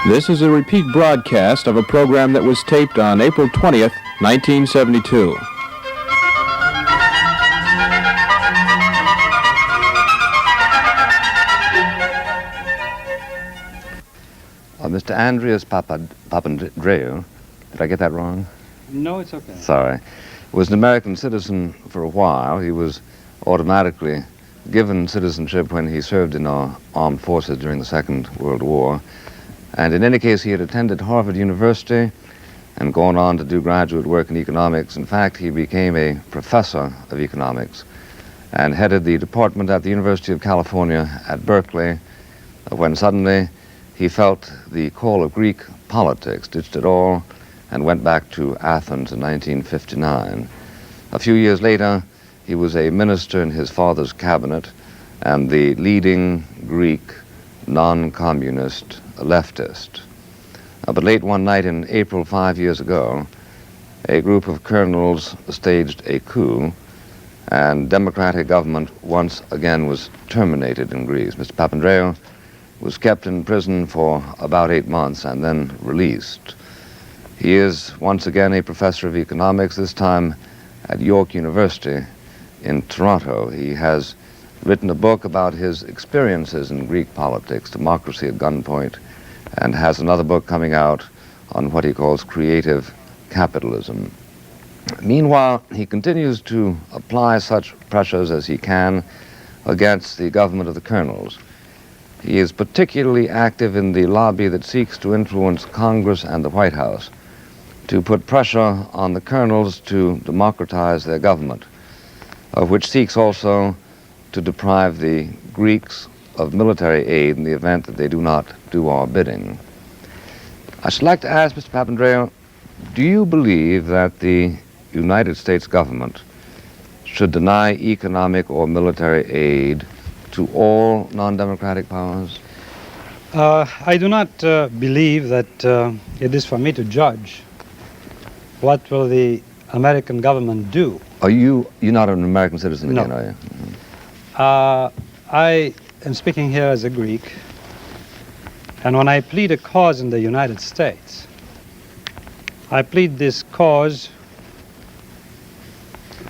This is a repeat broadcast of a program that was taped on April 20th, 1972. Mr. Andreas Papandreou, did I get that wrong? No, it's okay. Sorry. Was an American citizen for a while. He was automatically given citizenship when he served in our armed forces during the Second World War. And in any case, he had attended Harvard University and gone on to do graduate work in economics. In fact, he became a professor of economics and headed the department at the University of California at Berkeley when suddenly he felt the call of Greek politics, ditched it all, and went back to Athens in 1959. A few years later, he was a minister in his father's cabinet and the leading Greek non-communist leftist. But late one night in April 5 years ago, a group of colonels staged a coup, and democratic government once again was terminated in Greece. Mr. Papandreou was kept in prison for about 8 months and then released. He is once again a professor of economics, this time at York University in Toronto. He has written a book about his experiences in Greek politics, Democracy at Gunpoint, and has another book coming out on what he calls creative capitalism. Meanwhile, he continues to apply such pressures as he can against the government of the colonels. He is particularly active in the lobby that seeks to influence Congress and the White House to put pressure on the colonels to democratize their government, which seeks also to deprive the Greeks of military aid in the event that they do not do our bidding. I should like to ask Mr. Papandreou, do you believe that the United States government should deny economic or military aid to all non-democratic powers? I do not believe that it is for me to judge what will the American government do. You're not an American citizen again, No. are you? I am speaking here as a Greek, and when I plead a cause in the United States, I plead this cause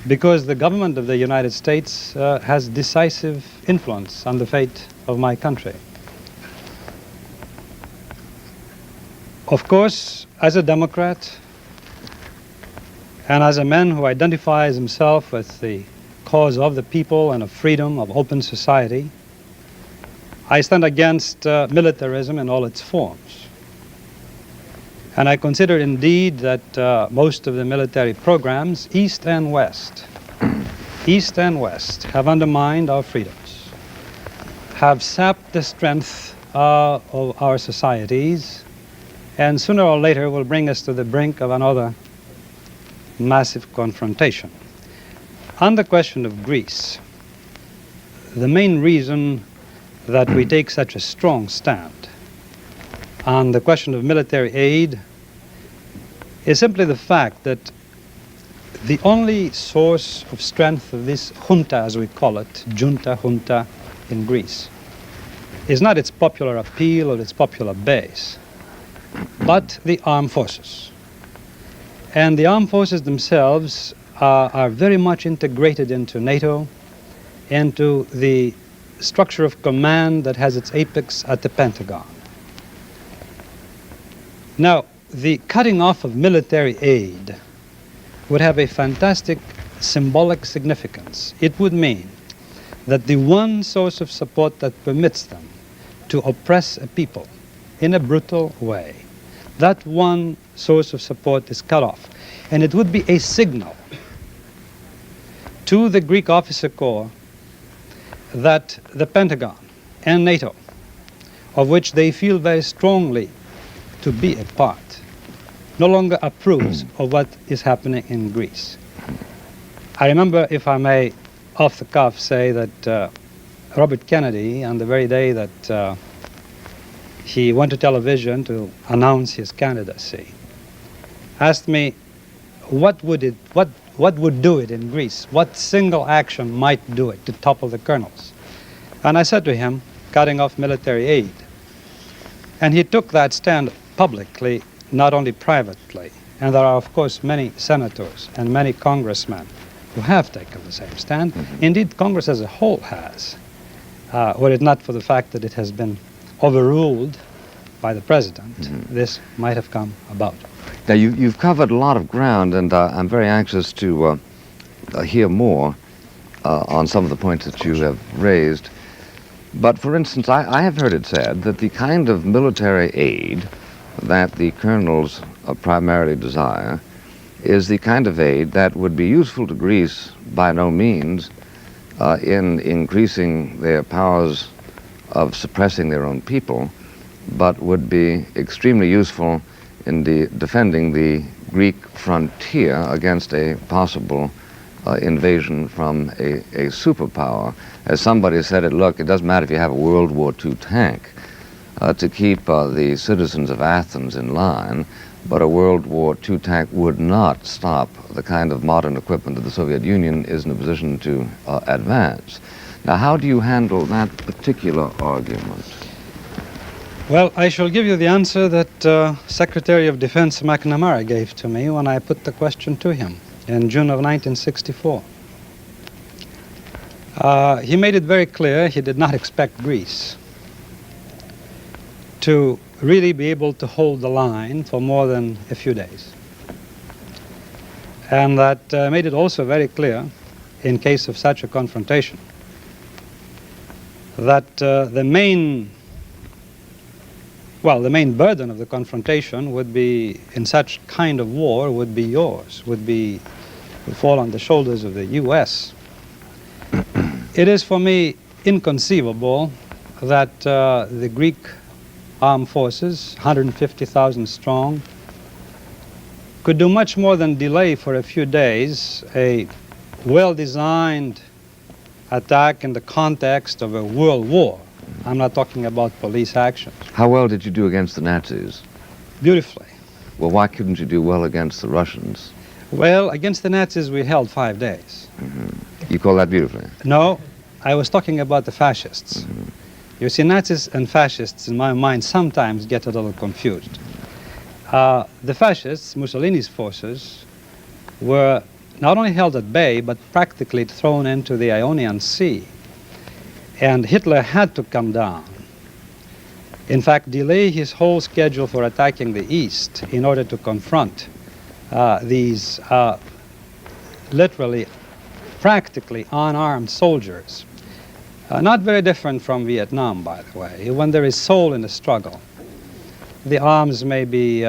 because the government of the United States has decisive influence on the fate of my country. Of course, as a Democrat, and as a man who identifies himself with the cause of the people and of freedom, of open society, I stand against militarism in all its forms. And I consider indeed that most of the military programs, East and West, have undermined our freedoms, have sapped the strength of our societies, and sooner or later will bring us to the brink of another massive confrontation. On the question of Greece, the main reason that we take such a strong stand on the question of military aid is simply the fact that the only source of strength of this junta, as we call it, junta in Greece, is not its popular appeal or its popular base, but the armed forces. And the armed forces themselves are very much integrated into NATO, into the structure of command that has its apex at the Pentagon. Now, the cutting off of military aid would have a fantastic symbolic significance. It would mean that the one source of support that permits them to oppress a people in a brutal way, that one source of support is cut off. And it would be a signal to the Greek officer corps that the Pentagon and NATO, of which they feel very strongly to be a part, no longer approves of what is happening in Greece. I remember, if I may, off the cuff, say that Robert Kennedy, on the very day that he went to television to announce his candidacy, asked me what would do it in Greece? What single action might do it to topple the colonels? And I said to him, cutting off military aid. And he took that stand publicly, not only privately. And there are, of course, many senators and many congressmen who have taken the same stand. Indeed, Congress as a whole has, were it not for the fact that it has been overruled by the president, this might have come about. Now, you've covered a lot of ground, and I'm very anxious to hear more on some of the points that you have raised. But, for instance, I have heard it said that the kind of military aid that the colonels primarily desire is the kind of aid that would be useful to Greece by no means in increasing their powers of suppressing their own people, but would be extremely useful in defending the Greek frontier against a possible invasion from a superpower. As somebody said it, look, it doesn't matter if you have a World War II tank to keep the citizens of Athens in line, but a World War II tank would not stop the kind of modern equipment that the Soviet Union is in a position to advance. Now, how do you handle that particular argument? Well, I shall give you the answer that Secretary of Defense McNamara gave to me when I put the question to him in June of 1964. He made it very clear he did not expect Greece to really be able to hold the line for more than a few days. And that made it also very clear, in case of such a confrontation, that the main burden of the confrontation would be, in such kind of war, would be yours, would fall on the shoulders of the U.S. It is for me inconceivable that the Greek armed forces, 150,000 strong, could do much more than delay for a few days a well-designed attack in the context of a world war. I'm not talking about police actions. How well did you do against the Nazis? Beautifully. Well, why couldn't you do well against the Russians? Well, against the Nazis we held 5 days. You call that beautifully? No, I was talking about the fascists. You see, Nazis and fascists, in my mind, sometimes get a little confused. The fascists, Mussolini's forces, were not only held at bay, but practically thrown into the Ionian Sea. And Hitler had to come down. In fact, delay his whole schedule for attacking the East in order to confront these literally, practically unarmed soldiers. Not very different from Vietnam, by the way. When there is soul in the struggle, the arms may be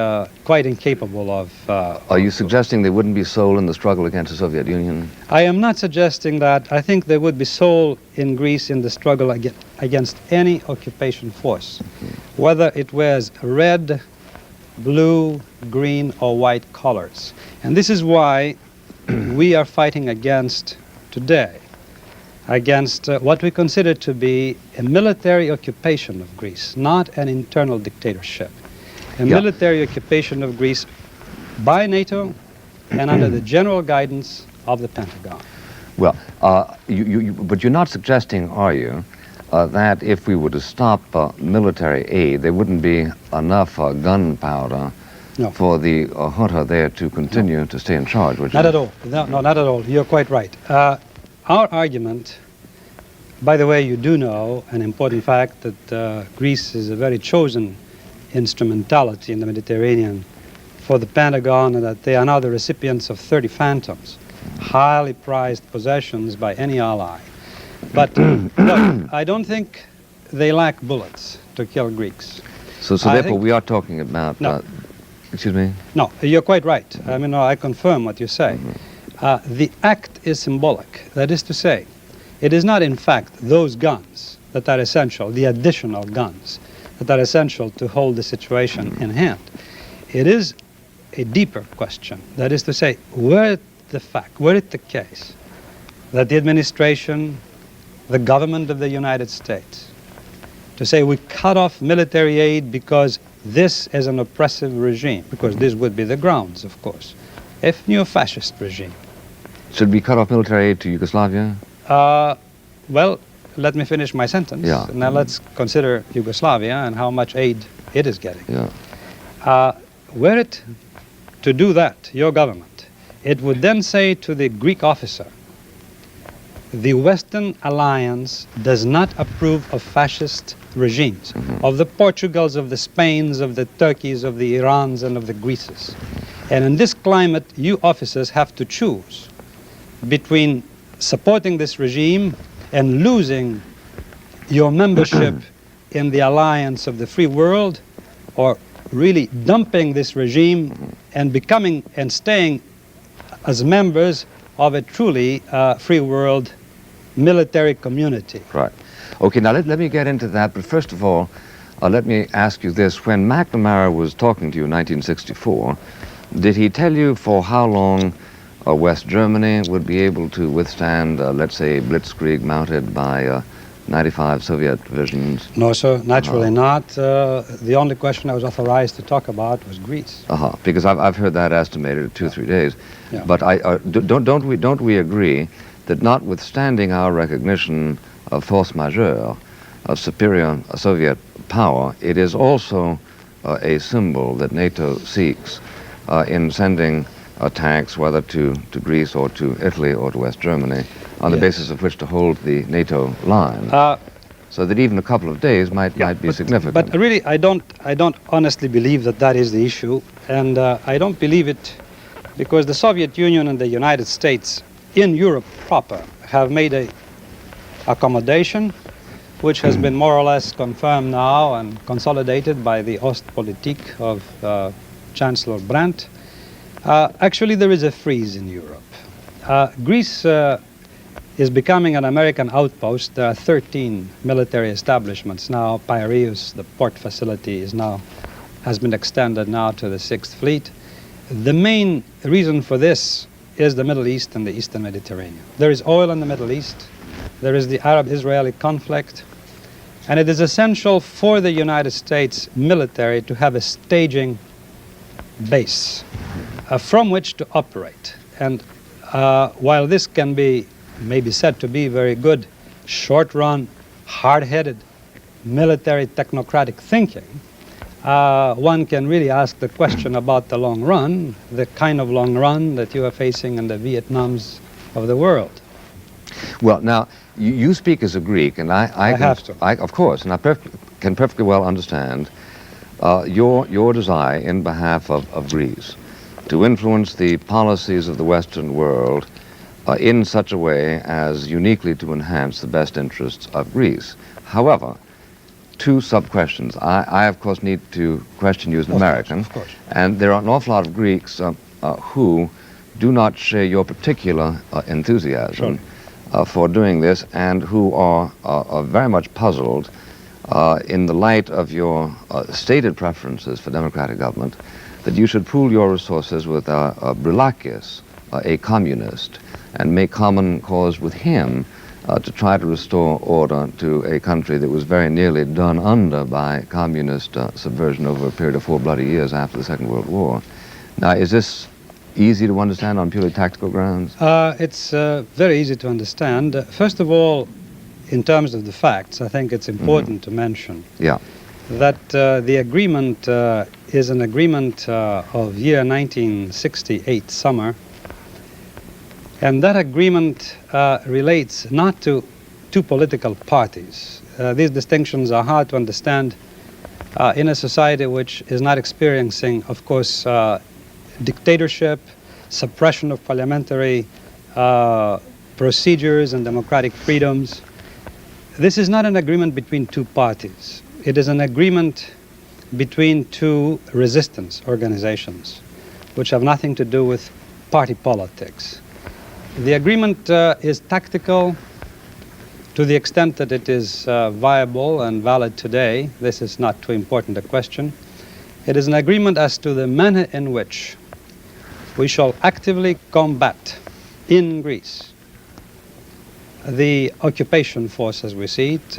quite incapable of... Are you suggesting there wouldn't be soul in the struggle against the Soviet Union? I am not suggesting that. I think there would be soul in Greece in the struggle against any occupation force, whether it wears red, blue, green, or white colors. And this is why we are fighting today against what we consider to be a military occupation of Greece, not an internal dictatorship. A military occupation of Greece by NATO and under the general guidance of the Pentagon. Well, but you're not suggesting, are you, that if we were to stop military aid, there wouldn't be enough gunpowder for the junta there to continue to stay in charge? Not at all. No, not at all. You're quite right. Our argument, by the way, you do know an important fact that Greece is a very chosen instrumentality in the Mediterranean for the Pentagon, and that they are now the recipients of 30 Phantoms, highly prized possessions by any ally. But look, I don't think they lack bullets to kill Greeks. So therefore we are talking about... No. Excuse me? No, you're quite right. I mean, I confirm what you say. The act is symbolic. That is to say, it is not in fact those guns that are essential, the additional guns that are essential to hold the situation in hand. It is a deeper question. That is to say, were it the case that the administration, the government of the United States, to say we cut off military aid because this is an oppressive regime, because this would be the grounds, of course, a neo-fascist regime. Should we cut off military aid to Yugoslavia? Well, let me finish my sentence. Yeah. Now let's consider Yugoslavia and how much aid it is getting. Yeah. Were it to do that, your government, it would then say to the Greek officer, the Western alliance does not approve of fascist regimes, of the Portugals, of the Spains, of the Turkeys, of the Irans, and of the Greeces. And in this climate, you officers have to choose between supporting this regime and losing your membership in the alliance of the free world, or really dumping this regime and becoming and staying as members of a truly free world military community. Right. Okay, now let me get into that, but first of all, let me ask you this. When McNamara was talking to you in 1964, did he tell you for how long West Germany would be able to withstand, let's say, blitzkrieg mounted by 95 Soviet divisions? No, sir, naturally not. The only question I was authorized to talk about was Greece. Because I've heard that estimated at 2 or 3 days. Yeah. But don't we agree that notwithstanding our recognition of force majeure, of superior Soviet power, it is also a symbol that NATO seeks in sending tanks, whether to Greece or to Italy or to West Germany, on the basis of which to hold the NATO line, so that even a couple of days might be significant. But really, I don't honestly believe that that is the issue, and I don't believe it because the Soviet Union and the United States in Europe proper have made a accommodation which has been more or less confirmed now and consolidated by the Ostpolitik of Chancellor Brandt. Actually, there is a freeze in Europe. Greece is becoming an American outpost. There are 13 military establishments now. Piraeus, the port facility, has been extended now to the 6th Fleet. The main reason for this is the Middle East and the Eastern Mediterranean. There is oil in the Middle East. There is the Arab-Israeli conflict. And it is essential for the United States military to have a staging base from which to operate. And while this can be maybe said to be very good short-run, hard-headed military technocratic thinking, one can really ask the question about the long run, the kind of long run that you are facing in the Vietnams of the world. Well, now, you speak as a Greek, and I have to. Of course, and I can perfectly well understand your desire in behalf of Greece to influence the policies of the Western world in such a way as uniquely to enhance the best interests of Greece. However, two sub-questions. I, of course, need to question you as an American, of course. And there are an awful lot of Greeks who do not share your particular enthusiasm for doing this, and who are very much puzzled in the light of your stated preferences for democratic government, that you should pool your resources with Brulakis, a communist, and make common cause with him to try to restore order to a country that was very nearly done under by communist subversion over a period of 4 bloody years after the Second World War. Now, is this easy to understand on purely tactical grounds? It's very easy to understand. First of all, in terms of the facts, I think it's important to mention that the agreement is an agreement of year 1968 summer, and that agreement relates not to two political parties. These distinctions are hard to understand in a society which is not experiencing, of course, dictatorship, suppression of parliamentary procedures and democratic freedoms. This is not an agreement between two parties. It is an agreement between two resistance organizations, which have nothing to do with party politics. The agreement is tactical to the extent that it is viable and valid today. This is not too important a question. It is an agreement as to the manner in which we shall actively combat in Greece the occupation force as we see it.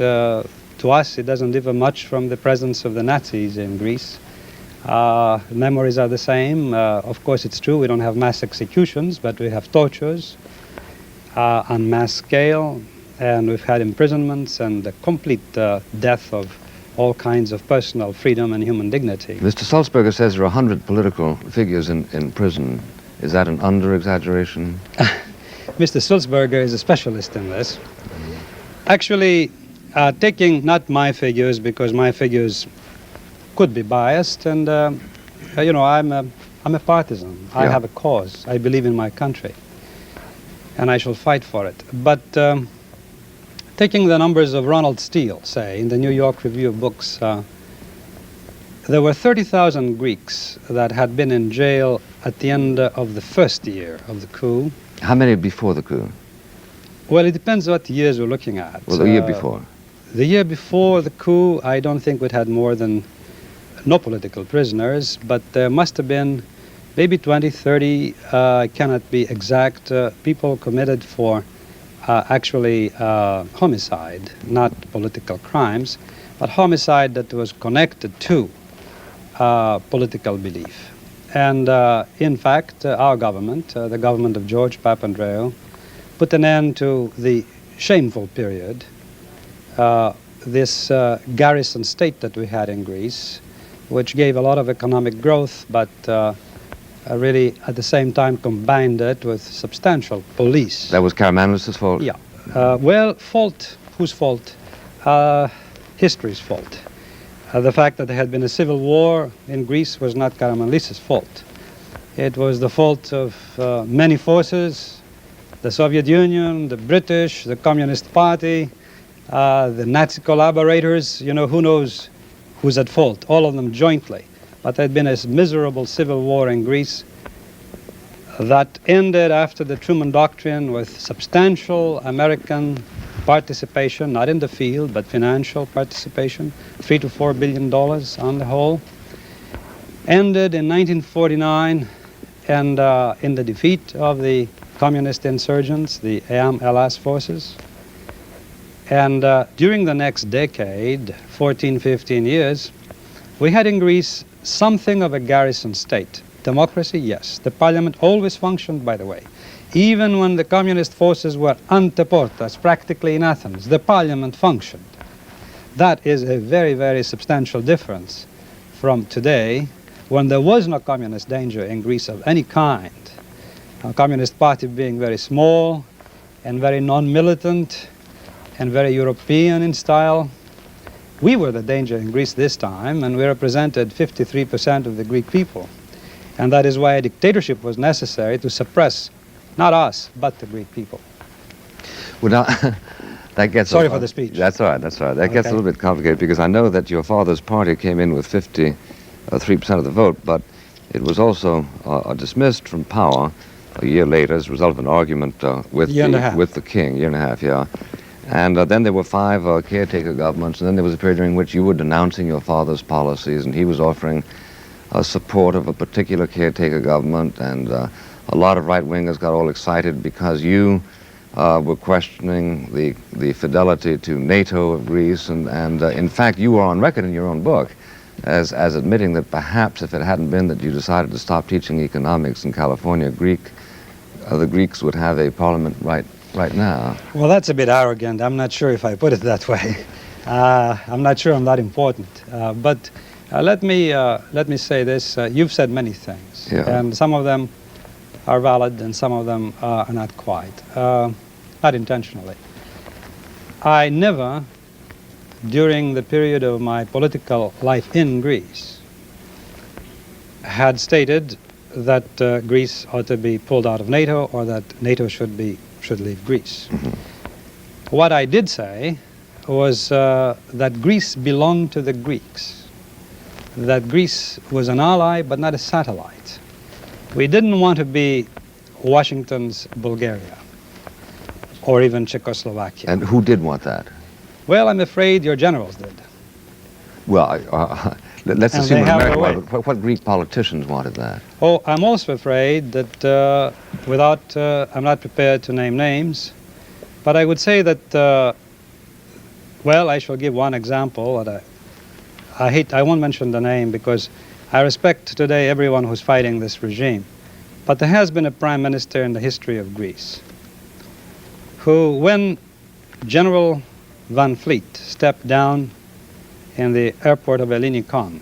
To us, it doesn't differ much from the presence of the Nazis in Greece. Memories are the same. Of course, it's true we don't have mass executions, but we have tortures on mass scale, and we've had imprisonments and the complete death of all kinds of personal freedom and human dignity. Mr. Sulzberger says there are 100 political figures in prison. Is that an under-exaggeration? Mr. Sulzberger is a specialist in this. Actually, taking not my figures, because my figures could be biased, and you know, I'm a partisan. I have a cause. I believe in my country, and I shall fight for it. But taking the numbers of Ronald Steele, say, in the New York Review of Books, there were 30,000 Greeks that had been in jail at the end of the first year of the coup. How many before the coup? Well, it depends what years we're looking at. Well, the year before. The year before the coup, I don't think we'd had more than no political prisoners, but there must have been maybe 20, 30, I cannot be exact, people committed for actually homicide, not political crimes, but homicide that was connected to political belief. And in fact, our government, the government of George Papandreou, put an end to the shameful period, this garrison state that we had in Greece, which gave a lot of economic growth, but really at the same time combined it with substantial police. That was Karamanlis' fault? Yeah. Well, fault, whose fault? History's fault. The fact that there had been a civil war in Greece was not Karamanlis' fault. It was the fault of many forces, the Soviet Union, the British, the Communist Party, the Nazi collaborators. You know, who knows who's at fault, all of them jointly. But there had been a miserable civil war in Greece that ended after the Truman Doctrine with substantial American participation, not in the field, but financial participation, $3 to $4 billion on the whole. Ended in 1949 and in the defeat of the communist insurgents, the AM-LS forces. And during the next decade, 14, 15 years, we had in Greece something of a garrison state. Democracy, yes. The parliament always functioned, by the way. Even when the communist forces were ante portas, practically in Athens, the parliament functioned. That is a very, very substantial difference from today, when there was no communist danger in Greece of any kind. A communist party being very small and very non-militant and very European in style. We were the danger in Greece this time, and we represented 53% of the Greek people. And that is why a dictatorship was necessary to suppress not us, but the Greek people. Well, now, that gets... Sorry for the speech. That's all right, that's all right. That gets a little bit complicated, because I know that your father's party came in with 53% of the vote, but it was also dismissed from power a year later as a result of an argument with the king, year and a half, yeah. And then there were 5 caretaker governments, and then there was a period during which you were denouncing your father's policies, and he was offering support of a particular caretaker government, and a lot of right-wingers got all excited because you were questioning the fidelity to NATO of Greece, and in fact you were on record in your own book as admitting that perhaps if it hadn't been that you decided to stop teaching economics in California, the Greeks would have a parliament right now. Well, that's a bit arrogant. I'm not sure if I put it that way. I'm not sure I'm that important. But let me say this. You've said many things, and some of them are valid and some of them are not quite, not intentionally. I never, during the period of my political life in Greece, had stated that Greece ought to be pulled out of NATO or that NATO should leave Greece. Mm-hmm. What I did say was that Greece belonged to the Greeks, that Greece was an ally but not a satellite. We didn't want to be Washington's Bulgaria or even Czechoslovakia. And who did want that? Well, I'm afraid your generals did. Well, let's assume American. What Greek politicians wanted that? Oh, I'm also afraid that I'm not prepared to name names, but I would say that, well, I shall give one example that I won't mention the name because I respect today everyone who's fighting this regime. But there has been a prime minister in the history of Greece who, when General Van Fleet stepped down in the airport of Ellinikon,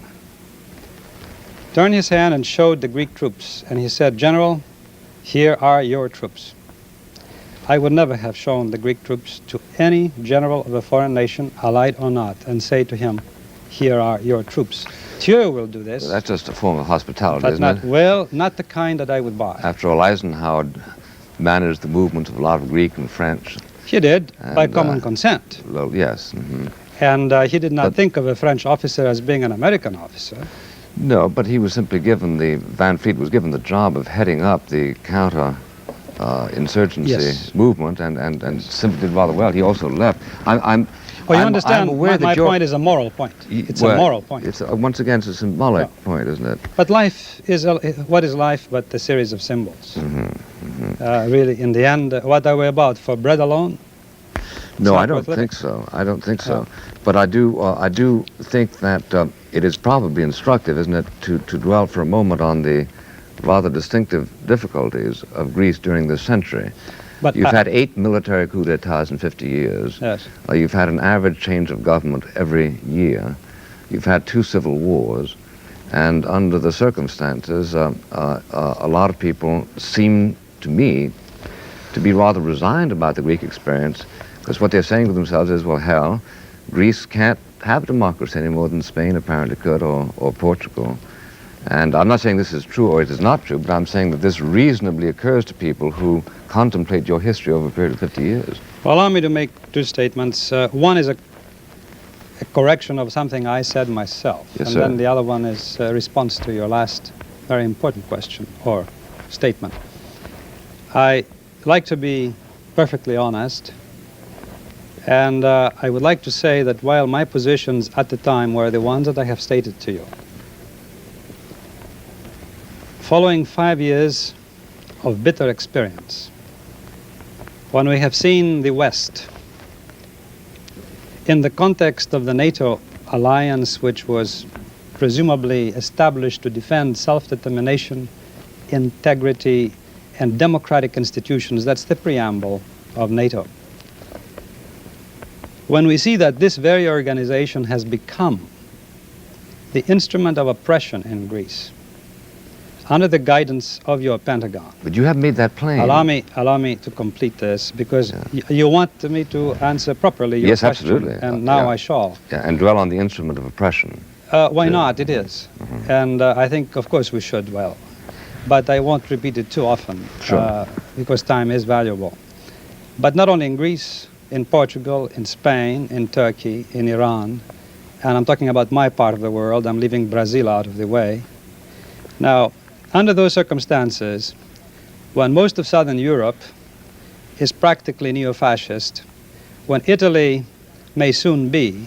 turned his hand and showed the Greek troops, and he said, "General, here are your troops." I would never have shown the Greek troops to any general of a foreign nation, allied or not, and say to him, "Here are your troops." Thieu will do this. That's just a form of hospitality, but isn't not, it? well, not the kind that I would buy. After all, Eisenhower managed the movement of a lot of Greek and French. He did, by And, common consent. Well, yes. And he did not But- think of a French officer as being an American officer. No, but he was simply given Van Fleet was given the job of heading up the counter insurgency Yes. movement and simply did rather well. He also left. Well, you understand, I'm aware that my you're- point is a moral point. It's well, a moral point. It's once again, it's a symbolic point, isn't it? But life is, what is life but a series of symbols? Really, in the end, what are we about? For bread alone? No, not I don't worth living. think so. I don't think so. But I do think that it is probably instructive, isn't it, to dwell for a moment on the rather distinctive difficulties of Greece during this century. But You've had 8 military coups d'etats in 50 years. Yes. You've had an average change of government every year. You've had 2 civil wars. And under the circumstances, a lot of people seem to me to be rather resigned about the Greek experience, because what they're saying to themselves is, well, hell, Greece can't have democracy any more than Spain apparently could, or Portugal. And I'm not saying this is true or it is not true, but I'm saying that this reasonably occurs to people who contemplate your history over a period of 50 years. Well, allow me to make 2 statements. One is a correction of something I said myself. Yes, and sir. then the other one is a response to your last very important question or statement. I like to be perfectly honest, and I would like to say that while my positions at the time were the ones that I have stated to you, following 5 years of bitter experience, when we have seen the West in the context of the NATO alliance, which was presumably established to defend self-determination, integrity, and democratic institutions, that's the preamble of NATO. When we see that this very organization has become the instrument of oppression in Greece, under the guidance of your Pentagon. But you haven't made that plain. Allow me to complete this, because you want me to answer properly your Yes, question. absolutely. And now Yeah. I shall. Yeah, and dwell on the instrument of oppression. Why not? It is. And I think, of course, we should, well. But I won't repeat it too often, Sure. because time is valuable. But not only in Greece, in Portugal, in Spain, in Turkey, in Iran, and I'm talking about my part of the world, I'm leaving Brazil out of the way. Now, under those circumstances, when most of Southern Europe is practically neo-fascist, when Italy may soon be,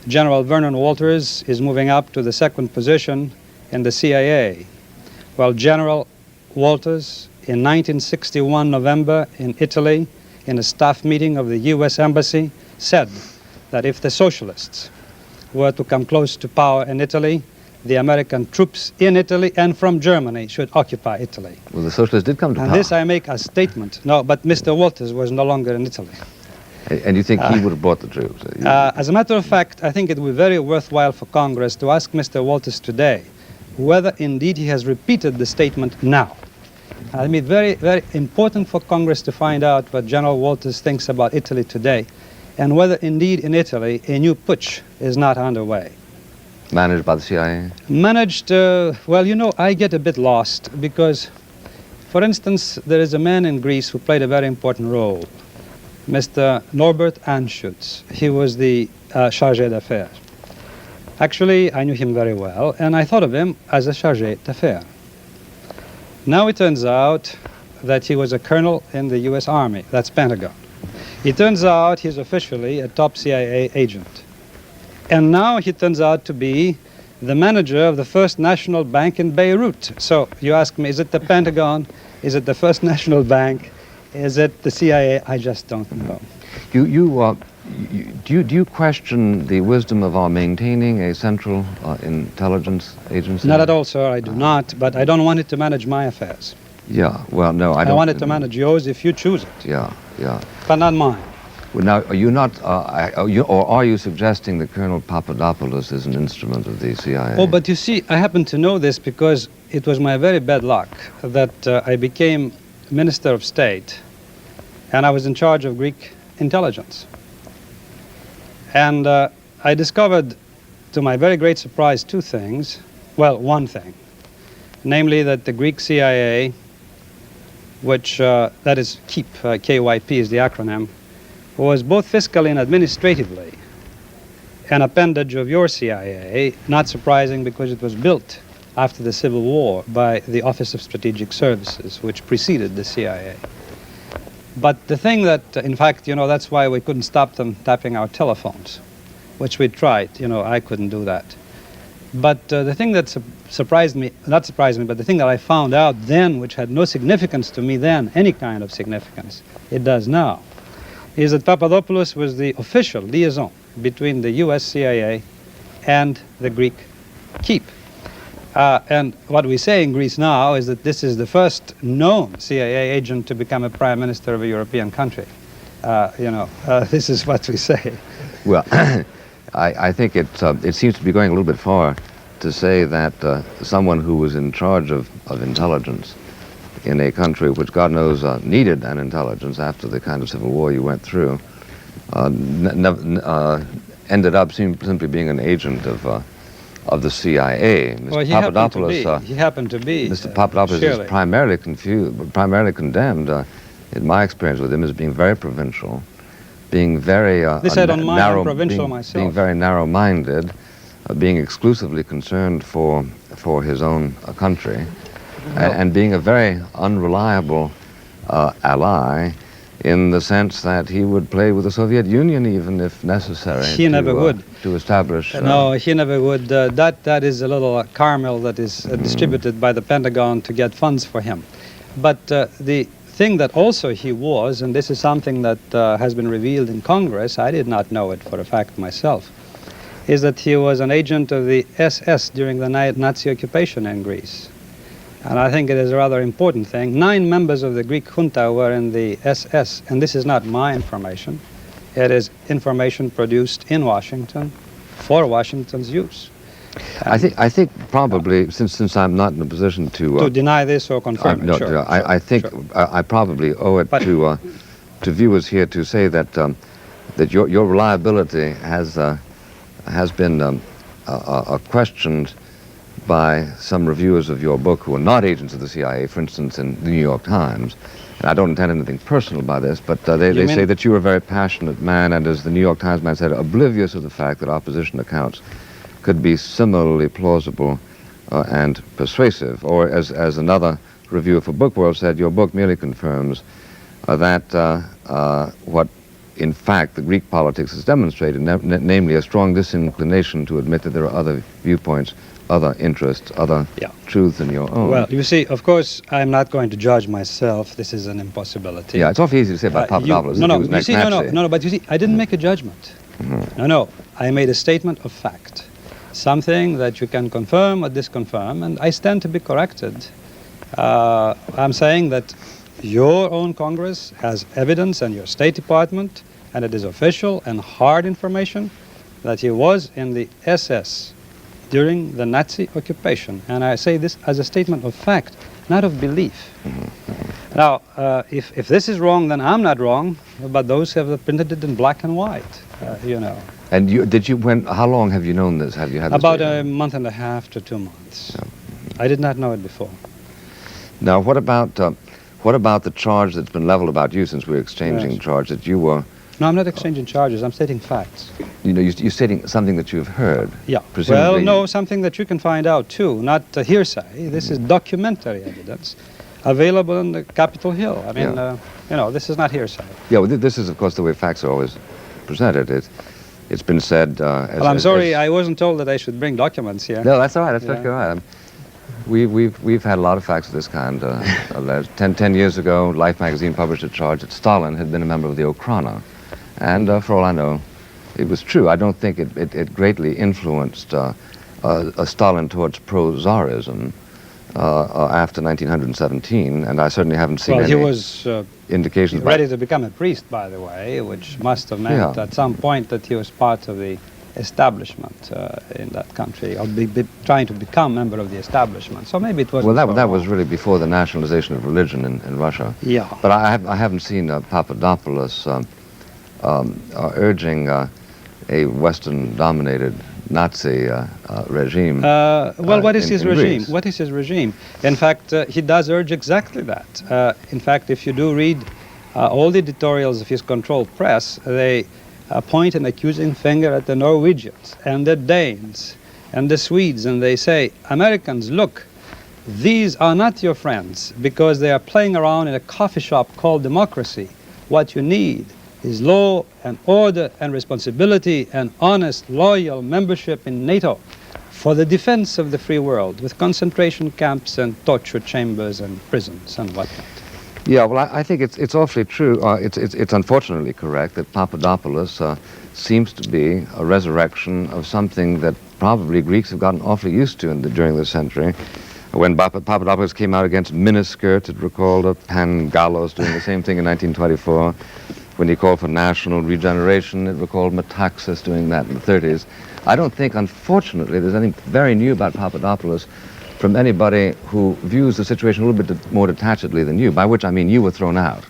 General Vernon Walters is moving up to the 2nd position in the CIA, while General Walters in 1961 November in Italy, in a staff meeting of the US Embassy, said that if the socialists were to come close to power in Italy, the American troops in Italy and from Germany should occupy Italy. Well, the socialists did come to And power. this I make a statement. No, but Mr. Walters was no longer in Italy. And you think he would have brought the troops? As a matter of fact, I think it would be very worthwhile for Congress to ask Mr. Walters today whether indeed he has repeated the statement now. I mean, very, very important for Congress to find out what General Walters thinks about Italy today, and whether indeed in Italy a new putsch is not underway. Managed by the CIA? Managed, well, you know, I get a bit lost because, for instance, there is a man in Greece who played a very important role, Mr. Norbert Anschutz. He was the chargé d'affaires. Actually, I knew him very well, and I thought of him as a chargé d'affaires. Now it turns out that he was a colonel in the US Army, that's Pentagon. It turns out he's officially a top CIA agent. And now he turns out to be the manager of the First National Bank in Beirut. So you ask me, is it the Pentagon? Is it the First National Bank? Is it the CIA? I just don't know. Do you question the wisdom of our maintaining a central intelligence agency? Not at all, sir, I do not, but I don't want it to manage my affairs. Yeah, well, no, I I don't. want it to manage yours if you choose it, Yeah, yeah. but not mine. Well, now, are you not, are you suggesting that Colonel Papadopoulos is an instrument of the CIA? Oh, but you see, I happen to know this because it was my very bad luck that I became Minister of State and I was in charge of Greek intelligence. And I discovered, to my very great surprise, two things. Well, one thing, namely that the Greek CIA, which, that is KEEP, KYP is the acronym, was both fiscally and administratively an appendage of your CIA, not surprising because it was built after the Civil War by the Office of Strategic Services, which preceded the CIA. But the thing that, in fact, you know, that's why we couldn't stop them tapping our telephones, which we tried. You know, I couldn't do that. But the thing that surprised me, not surprised me, but the thing that I found out then, which had no significance to me then, any kind of significance, it does now, is that Papadopoulos was the official liaison between the US CIA and the Greek KEEP. And what we say in Greece now is that this is the first known CIA agent to become a prime minister of a European country. This is what we say. Well, I think it seems to be going a little bit far to say that someone who was in charge of intelligence in a country which, God knows, needed an intelligence after the kind of civil war you went through, ended up simply being an agent of the CIA. Mr. Well, he happened to be. Mr. Papadopoulos is primarily condemned, in my experience with him, as being very provincial, being very being very narrow-minded, being exclusively concerned for his own country, and being a very unreliable ally, in the sense that he would play with the Soviet Union even if necessary. He never would. To establish... No, he never would. That is a little caramel that is distributed by the Pentagon to get funds for him. But the thing that also he was, and this is something that has been revealed in Congress, I did not know it for a fact myself, is that he was an agent of the SS during the Nazi occupation in Greece. And I think it is a rather important thing. 9 members of the Greek junta were in the SS, and this is not my information. It is information produced in Washington for Washington's use. I think probably, since I'm not in a position to deny this or confirm it. No, sure, I think sure. I probably owe it to viewers here to say that that your reliability has been questioned by some reviewers of your book who are not agents of the CIA, for instance, in the New York Times. And I don't intend anything personal by this, but they say that you are a very passionate man, and as the New York Times man said, oblivious of the fact that opposition accounts could be similarly plausible and persuasive. Or as another reviewer for Bookworld said, your book merely confirms that what in fact the Greek politics has demonstrated, namely a strong disinclination to admit that there are other viewpoints, other interests, other truths than your own. Well, you see, of course, I'm not going to judge myself. This is an impossibility. Yeah, it's awfully easy to say about Papadopoulos. But you see, I didn't make a judgment. No, I made a statement of fact. Something that you can confirm or disconfirm, and I stand to be corrected. I'm saying that your own Congress has evidence, and your State Department, and it is official and hard information, that he was in the SS during the Nazi occupation. And I say this as a statement of fact, not of belief. Now, if this is wrong, then I'm not wrong, but those have printed it in black and white, you know. And how long have you known this? Have you had this about data? a month and a half to 2 months. I did not know it before. Now, what about the charge that's been leveled about you, since we're exchanging charge, that you were... No, I'm not exchanging charges. I'm stating facts. You know, you're stating something that you've heard. Yeah. Presumably. Well, no, something that you can find out, too. Not hearsay. This is documentary evidence available on the Capitol Hill. I mean, you know, this is not hearsay. Yeah, well, this is, of course, the way facts are always presented. It's been said... well, I'm sorry, I wasn't told that I should bring documents here. No, that's all right. That's perfectly all right. We've had a lot of facts of this kind. 10 years ago, Life magazine published a charge that Stalin had been a member of the Okhrana. And for all I know, it was true. I don't think it greatly influenced Stalin towards pro-Tsarism. after 1917, and I certainly haven't seen Well, any he was indications. ready to become a priest, by the way, which must have meant at some point that he was part of the establishment in that country, or trying to become a member of the establishment. So maybe it was. Well, that was really before the nationalization of religion in Russia. Yeah. But I haven't seen Papadopoulos urging a Western-dominated Nazi regime. Well, what is his regime? Greece. What is his regime? In fact, he does urge exactly that. In fact, if you do read all the editorials of his controlled press, they point an accusing finger at the Norwegians and the Danes and the Swedes, and they say, Americans, look, these are not your friends because they are playing around in a coffee shop called democracy. What you need is law and order and responsibility and honest, loyal membership in NATO for the defense of the free world with concentration camps and torture chambers and prisons and whatnot. Yeah, well, I think it's awfully true. It's unfortunately correct that Papadopoulos seems to be a resurrection of something that probably Greeks have gotten awfully used to during this century. When Papadopoulos came out against miniskirts, it recalled Pangalos doing the same thing in 1924. When he called for national regeneration, it recalled Metaxas doing that in the 30s. I don't think, unfortunately, there's anything very new about Papadopoulos from anybody who views the situation a little bit more detachedly than you, by which I mean you were thrown out.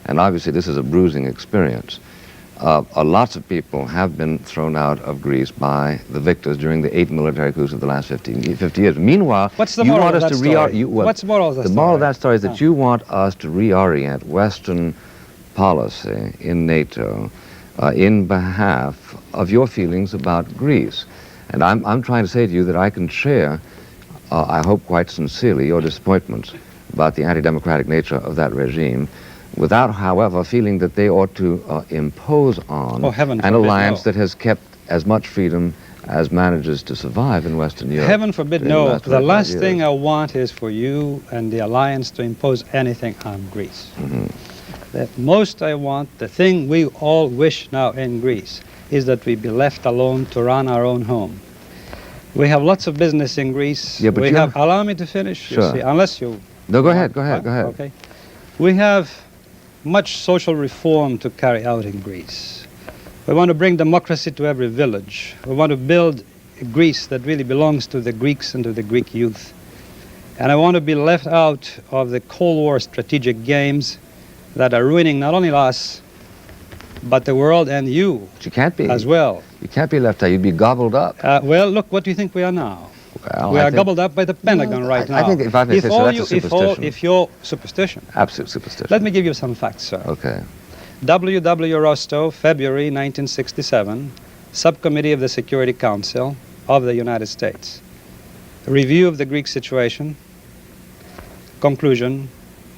And obviously this is a bruising experience. Lots of people have been thrown out of Greece by the victors during the 8 military coups of the last 50 years. Meanwhile, what's the moral of that story? What's the moral of that story? The moral of that story is that you want us to reorient Western policy in NATO in behalf of your feelings about Greece. And I'm trying to say to you that I can share, I hope quite sincerely, your disappointments about the anti-democratic nature of that regime, without, however, feeling that they ought to impose on an alliance that has kept as much freedom as manages to survive in Western Europe. Heaven forbid, no. The last thing I want is for you and the alliance to impose anything on Greece. Mm-hmm. The most I want, the thing we all wish now in Greece, is that we be left alone to run our own home. We have lots of business in Greece. Yeah, but allow me to finish, sure. You see, unless you... No, go ahead. Okay. We have much social reform to carry out in Greece. We want to bring democracy to every village. We want to build a Greece that really belongs to the Greeks and to the Greek youth. And I want to be left out of the Cold War strategic games that are ruining not only us, but the world and you. But you can't be. As well. You can't be left out. You'd be gobbled up. Well, look, what do you think we are now? Well, we are gobbled up by the Pentagon right now. I think if I may say so, that's a superstition. If you're superstition. Absolute superstition. Let me give you some facts, sir. Okay. W.W. Rostow, February 1967, Subcommittee of the Security Council of the United States. Review of the Greek situation. Conclusion.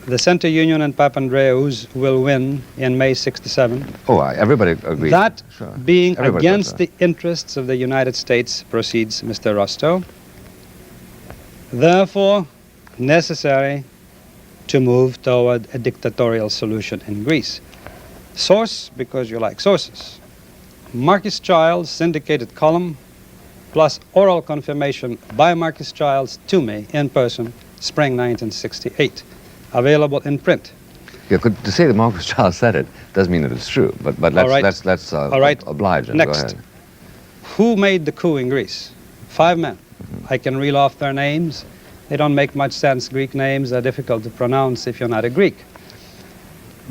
The Center Union and Papandreou's will win in May 67. Oh, everybody agrees. That sure. being Everybody against the interests of the United States, proceeds Mr. Rostow. Therefore, necessary to move toward a dictatorial solution in Greece. Source, because you like sources. Marcus Childs' syndicated column, plus oral confirmation by Marcus Childs to me in person, spring 1968. Available in print. Yeah, to say that Marcus Childs said it does mean that it's true, but let's oblige him. Next. Go ahead. Who made the coup in Greece? 5 men. Mm-hmm. I can reel off their names. They don't make much sense. Greek names are difficult to pronounce if you're not a Greek.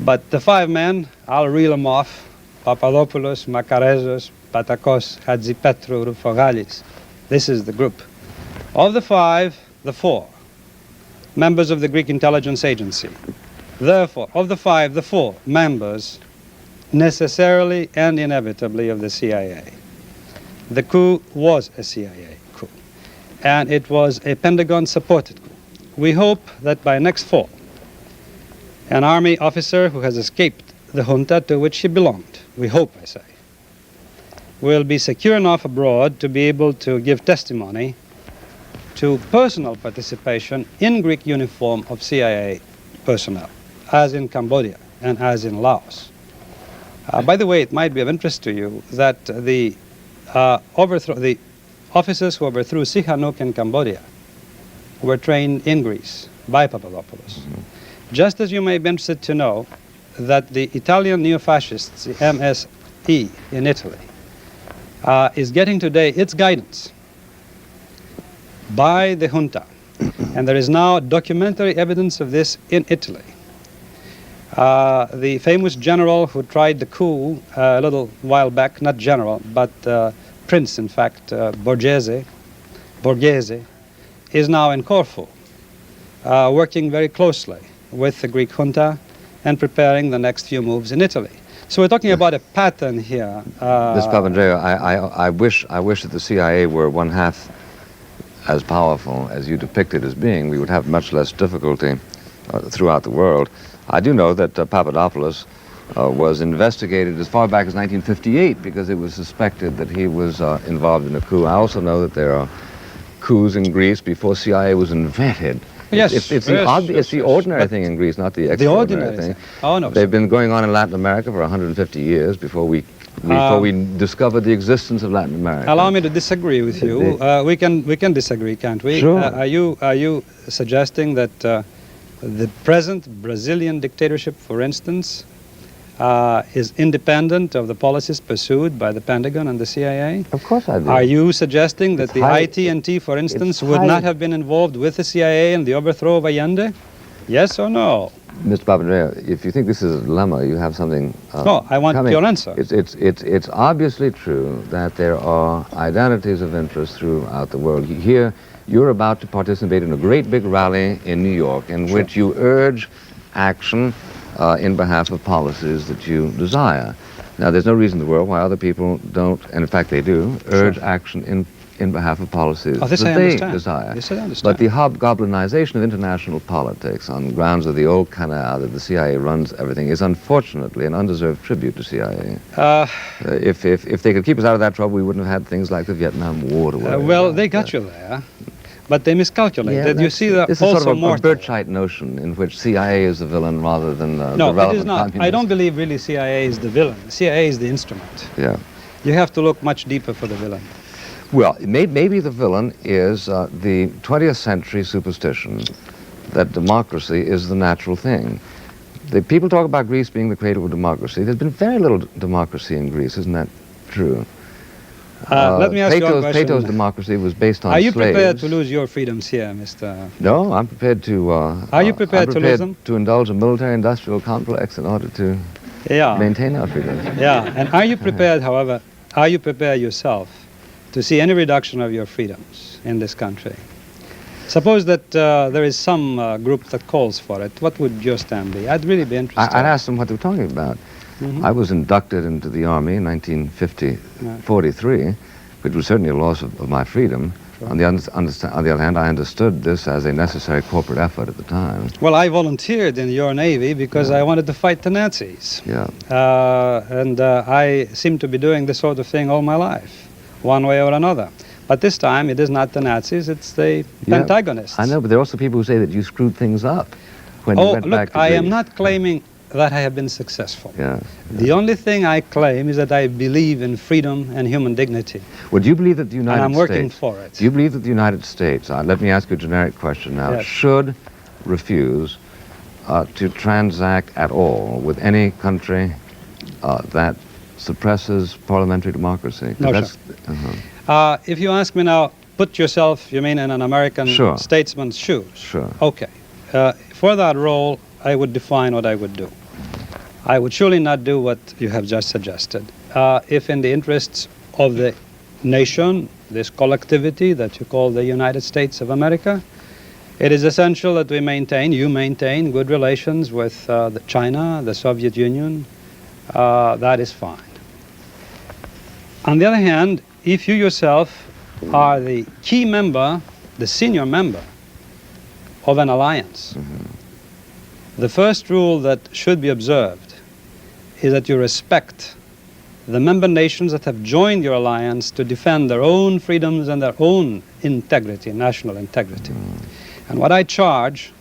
But the 5 men, I'll reel them off. Papadopoulos, Makarezos, Patakos, Hadjipetrou, Rufogalis. This is the group. Of the 5, the 4. Members of the Greek intelligence agency. Therefore, of the 5, the 4 members necessarily and inevitably of the CIA. The coup was a CIA coup, and it was a Pentagon-supported coup. We hope that by next fall, an army officer who has escaped the junta to which he belonged, we hope, I say, will be secure enough abroad to be able to give testimony to personal participation in Greek uniform of CIA personnel, as in Cambodia and as in Laos. By the way, it might be of interest to you that the officers who overthrew Sihanouk in Cambodia were trained in Greece by Papadopoulos. Just as you may be interested to know that the Italian neo-fascists, the MSE in Italy, is getting today its guidance by the junta. And there is now documentary evidence of this in Italy. The famous general who tried the coup a little while back, not general, but prince, in fact, Borghese, is now in Corfu, working very closely with the Greek junta and preparing the next few moves in Italy. So we're talking about a pattern here. Mr. Papandreou, I wish that the CIA were one half as powerful as you depict it as being. We would have much less difficulty throughout the world. I do know that Papadopoulos was investigated as far back as 1958 because it was suspected that he was involved in a coup. I also know that there are coups in Greece before CIA was invented. Yes, it's the ordinary thing in Greece, not the extraordinary thing. Oh, no. They've been going on in Latin America for 150 years before we discovered the existence of Latin America. Allow me to disagree with you. We can disagree, can't we? Sure. Are you suggesting that the present Brazilian dictatorship, for instance, is independent of the policies pursued by the Pentagon and the CIA? Of course I do. Are you suggesting that It's the IT&T, for instance, would not have been involved with the CIA in the overthrow of Allende? Yes or no? Mr. Papandreou, if you think this is a dilemma, you have something No, I want coming. your answer. It's obviously true that there are identities of interest throughout the world. Here, you're about to participate in a great big rally in New York in which you urge action in behalf of policies that you desire. Now, there's no reason in the world why other people don't, and in fact they do, urge action in behalf of policies that they desire. This I understand. But the hobgoblinization of international politics on grounds of the old canal that the CIA runs everything is unfortunately an undeserved tribute to CIA. If they could keep us out of that trouble, we wouldn't have had things like the Vietnam War to worry well, about. they got you there, but they miscalculated. Yeah, you see, that this is also sort of a mortal. Birchite notion in which CIA is the villain rather than the No, relevant it is not. communist. I don't believe really CIA is the villain. CIA is the instrument. Yeah. You have to look much deeper for the villain. Well, maybe the villain is the 20th century superstition that democracy is the natural thing. The people talk about Greece being the cradle of democracy. There's been very little democracy in Greece, isn't that true? Let me ask you a question. Plato's democracy was based on Are you slaves. prepared to lose your freedoms here, Mr.? No, I'm prepared to... Are you prepared to lose them? to indulge a military-industrial complex in order to maintain our freedoms. Yeah, and are you prepared, however, are you prepared yourself to see any reduction of your freedoms in this country? Suppose that there is some group that calls for it. What would your stand be? I'd really be interested. I'd ask them what they're talking about. Mm-hmm. I was inducted into the Army in 1943, which was certainly a loss of my freedom. Sure. On the other hand, I understood this as a necessary corporate effort at the time. Well, I volunteered in your Navy because I wanted to fight the Nazis. Yeah. And I seem to be doing this sort of thing all my life, one way or another. But this time, it is not the Nazis, it's the antagonists. I know, but there are also people who say that you screwed things up when you went back to I am Greece. not claiming that I have been successful. Yeah. The only thing I claim is that I believe in freedom and human dignity. Well, do you believe that the United And I'm working States... for it. Do you believe that the United States, let me ask you a generic question now, Yes. should refuse to transact at all with any country that suppresses parliamentary democracy? No, that's, If you ask me now, put yourself, you mean, in an American Sure. statesman's shoes. Sure. Okay. For that role, I would define what I would do. I would surely not do what you have just suggested. If in the interests of the nation, this collectivity that you call the United States of America, it is essential that you maintain good relations with China, the Soviet Union. That is fine. On the other hand, if you yourself are the key member, the senior member of an alliance, the first rule that should be observed is that you respect the member nations that have joined your alliance to defend their own freedoms and their own integrity, national integrity. And what I charge,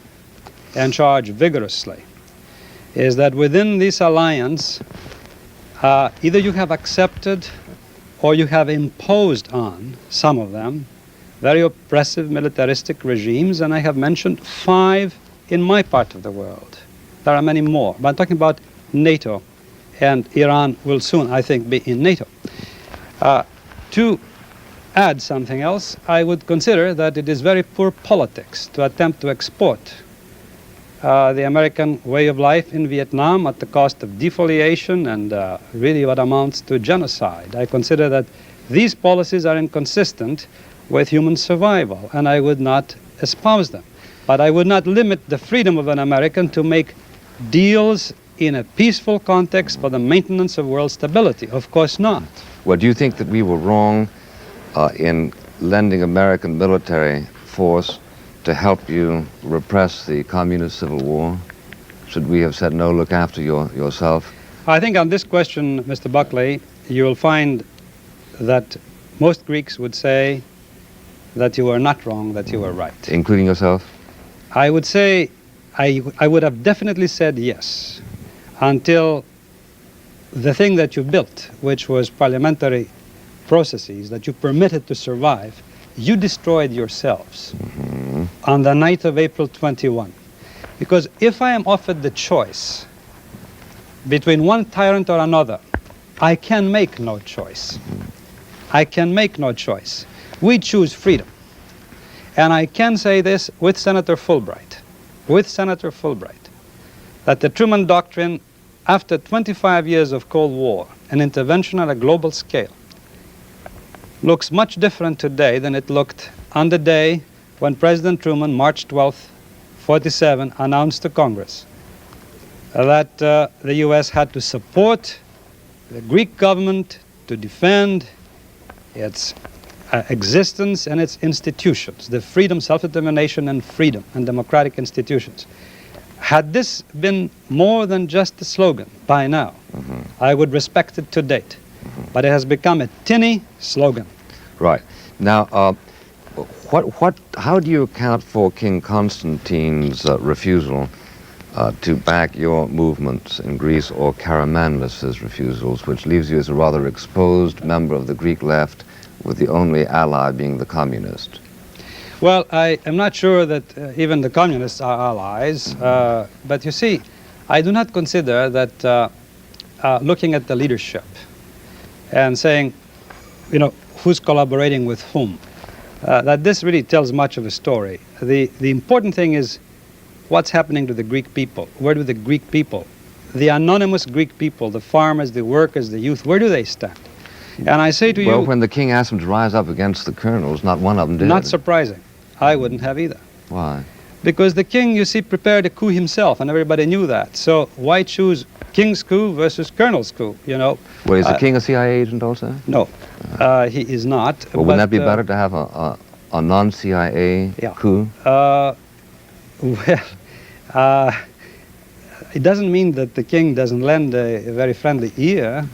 and charge vigorously, is that within this alliance, either you have accepted or you have imposed on some of them very oppressive militaristic regimes, and I have mentioned 5 in my part of the world. There are many more, but I'm talking about NATO, and Iran will soon, I think, be in NATO. To add something else, I would consider that it is very poor politics to attempt to export the American way of life in Vietnam at the cost of defoliation and really what amounts to genocide. I consider that these policies are inconsistent with human survival, and I would not espouse them. But I would not limit the freedom of an American to make deals in a peaceful context for the maintenance of world stability. Of course not. Well, do you think that we were wrong in lending American military force to help you repress the communist civil war? Should we have said, no, look after yourself? I think on this question, Mr. Buckley, you will find that most Greeks would say that you were not wrong, that you were right. Including yourself? I would say, I would have definitely said yes, until the thing that you built, which was parliamentary processes that you permitted to survive, you destroyed yourselves on the night of April 21. Because if I am offered the choice between one tyrant or another, I can make no choice. I can make no choice. We choose freedom. And I can say this with Senator Fulbright, that the Truman Doctrine, after 25 years of Cold War, an intervention on a global scale, looks much different today than it looked on the day when President Truman, March 12th, 47, announced to Congress that the U.S. had to support the Greek government to defend its existence and its institutions, the freedom, self-determination, and freedom, and democratic institutions. Had this been more than just a slogan by now, I would respect it to date. But it has become a tinny slogan. Right. Now, how do you account for King Constantine's refusal to back your movements in Greece, or Karamanlis' refusals, which leaves you as a rather exposed member of the Greek left, with the only ally being the communist? Well, I am not sure that even the communists are allies, but you see, I do not consider that looking at the leadership and saying, you know, who's collaborating with whom, that this really tells much of a story. The important thing is what's happening to the Greek people. Where do the Greek people, the anonymous Greek people, the farmers, the workers, the youth, where do they stand? And I say to you... Well, when the king asked them to rise up against the colonels, not one of them did. Not surprising. I wouldn't have either. Why? Because the king, you see, prepared a coup himself, and everybody knew that. So why choose king's coup versus colonel's coup, you know? Well, is the king a CIA agent also? No, he is not. Well, wouldn't that be better to have a non-CIA coup? It doesn't mean that the king doesn't lend a very friendly ear,